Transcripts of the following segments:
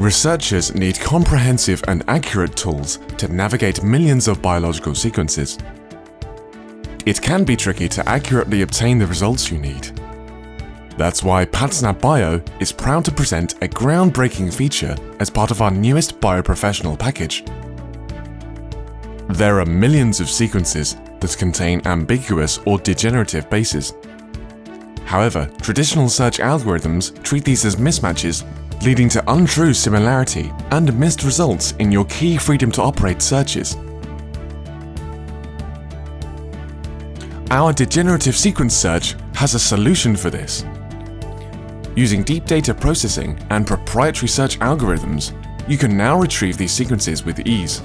Researchers need comprehensive and accurate tools to navigate millions of biological sequences. It can be tricky to accurately obtain the results you need. That's why Patsnap Bio is proud to present a groundbreaking feature as part of our newest bioprofessional package. There are millions of sequences that contain ambiguous or degenerative bases. However, traditional search algorithms treat these as mismatches, leading to untrue similarity and missed results in your key freedom to operate searches. Our Degenerative Sequence Search has a solution for this. Using deep data processing and proprietary search algorithms, you can now retrieve these sequences with ease.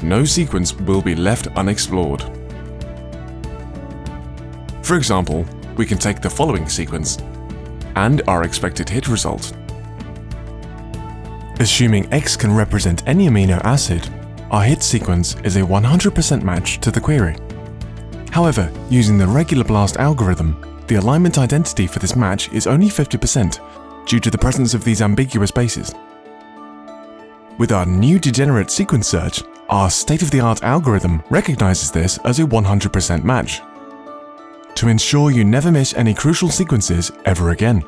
No sequence will be left unexplored. For example, we can take the following sequence and our expected hit result. Assuming X can represent any amino acid, our hit sequence is a 100% match to the query. However, using the regular BLAST algorithm, the alignment identity for this match is only 50% due to the presence of these ambiguous bases. With our new Degenerate Sequence Search, our state-of-the-art algorithm recognizes this as a 100% match, to ensure you never miss any crucial sequences ever again.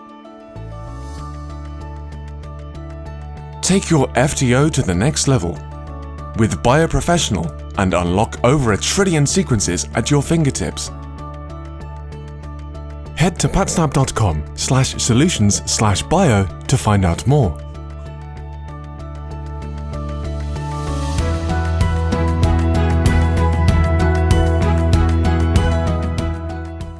Take your FTO to the next level with Bioprofessional and unlock over 1 trillion sequences at your fingertips. Head to patsnap.com/solutions/bio to find out more.